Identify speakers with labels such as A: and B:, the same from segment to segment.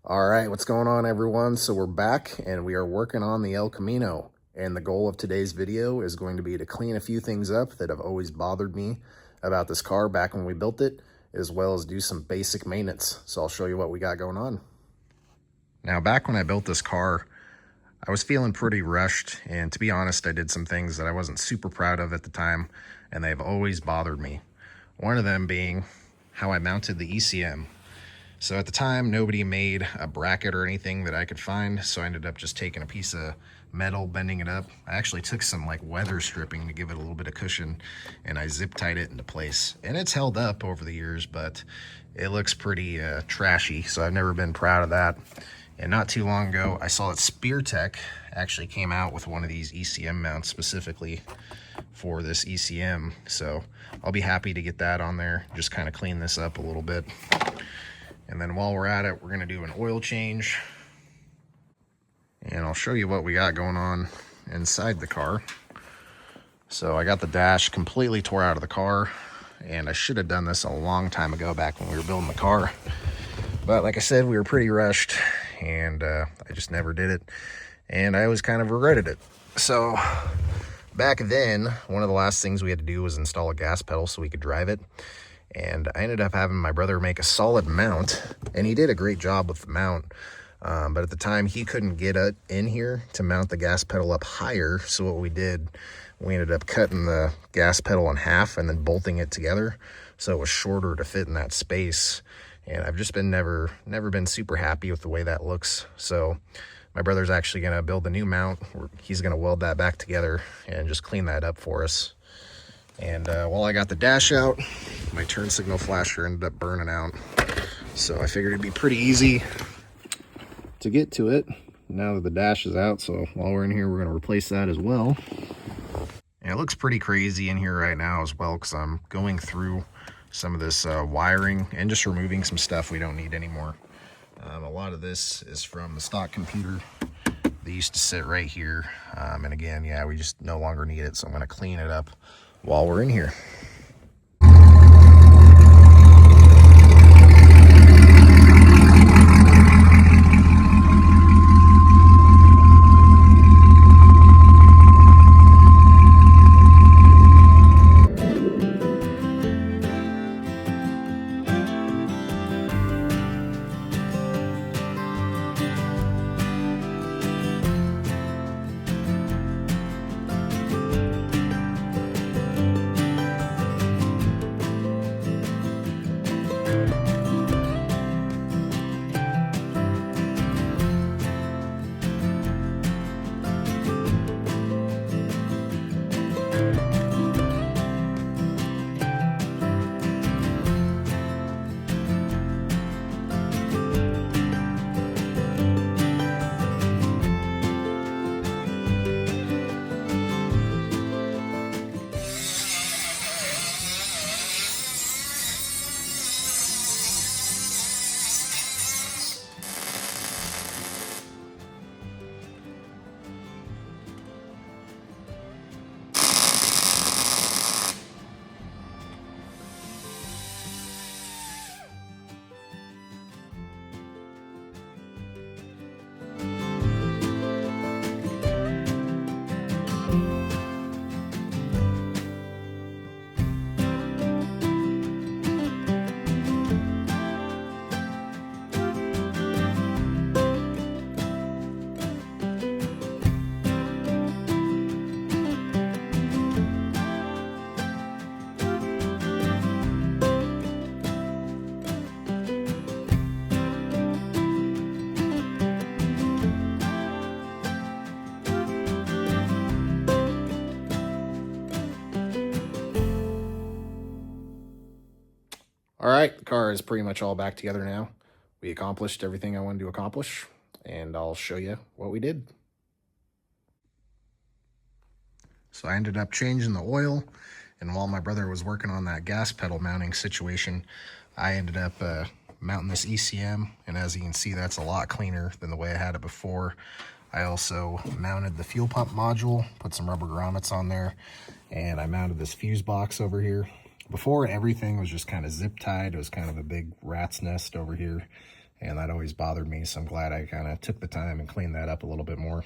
A: All right, what's going on, everyone? So we're back and we are working on the El Camino. And the goal of today's video is going to be to clean a few things up that have always bothered me about this car back when we built it, as well as do some basic maintenance. So I'll show you what we got going on. Now, back when I built this car, I was feeling pretty rushed. And to be honest, I did some things that I wasn't super proud of at the time, and they've always bothered me. One of them being how I mounted the ECM. So at the time, nobody made a bracket or anything that I could find, so I ended up just taking a piece of metal, bending it up. I actually took some like weather stripping to give it a little bit of cushion, and I zip tied it into place. And it's held up over the years, but it looks pretty trashy, so I've never been proud of that. And not too long ago, I saw that Spear Tech actually came out with one of these ECM mounts specifically for this ECM. So I'll be happy to get that on there, just kind of clean this up a little bit. And then while we're at it, we're gonna do an oil change. And I'll show you what we got going on inside the car. So I got the dash completely tore out of the car, and I should have done this a long time ago back when we were building the car. But like I said, we were pretty rushed, and I just never did it. And I always kind of regretted it. So back then, one of the last things we had to do was install a gas pedal so we could drive it. And I ended up having my brother make a solid mount, and he did a great job with the mount. But at the time, he couldn't get it in here to mount the gas pedal up higher. So what we did, we ended up cutting the gas pedal in half and then bolting it together so it was shorter to fit in that space. And I've just been never been super happy with the way that looks. So my brother's actually gonna build a new mount. He's gonna weld that back together and just clean that up for us. And while I got the dash out, my turn signal flasher ended up burning out. So I figured it'd be pretty easy to get to it now that the dash is out. So while we're in here, we're gonna replace that as well. And it looks pretty crazy in here right now as well, because I'm going through some of this wiring and just removing some stuff we don't need anymore. A lot of this is from the stock computer. They used to sit right here. And again, yeah, we just no longer need it. So I'm gonna clean it up while we're in here. All right, the car is pretty much all back together now. We accomplished everything I wanted to accomplish, and I'll show you what we did. So I ended up changing the oil, and while my brother was working on that gas pedal mounting situation, I ended up mounting this ECM, and as you can see, that's a lot cleaner than the way I had it before. I also mounted the fuel pump module, put some rubber grommets on there, and I mounted this fuse box over here. Before, everything was just kind of zip tied. It was kind of a big rat's nest over here. and that always bothered me, so I'm glad I kind of took the time and cleaned that up a little bit more.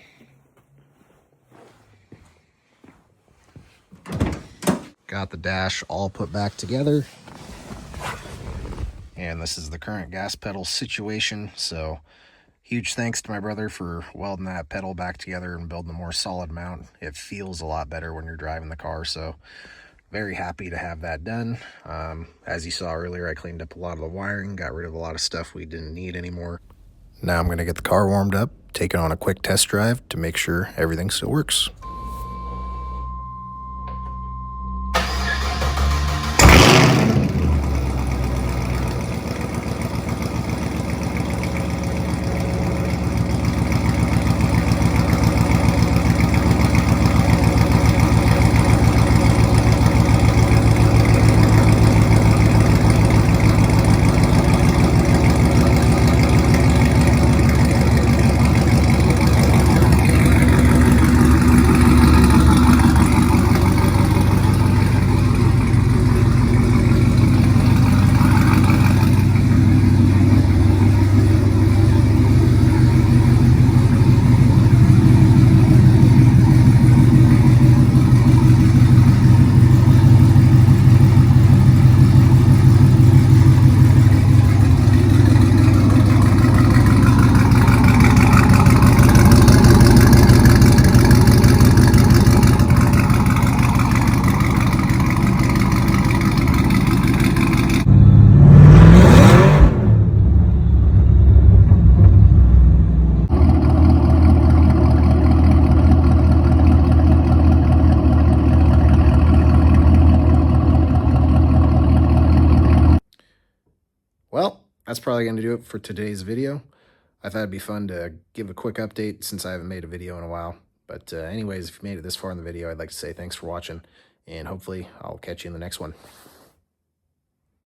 A: Got the dash all put back together, and this is the current gas pedal situation. So huge thanks to my brother for welding that pedal back together and building a more solid mount. It feels a lot better when you're driving the car, so very happy to have that done. As you saw earlier, I cleaned up a lot of the wiring, got rid of a lot of stuff we didn't need anymore. Now I'm going to get the car warmed up, take it on a quick test drive to make sure everything still works. Well, that's probably going to do it for today's video. I thought it'd be fun to give a quick update since I haven't made a video in a while. But anyways, if you made it this far in the video, I'd like to say thanks for watching, and hopefully I'll catch you in the next one.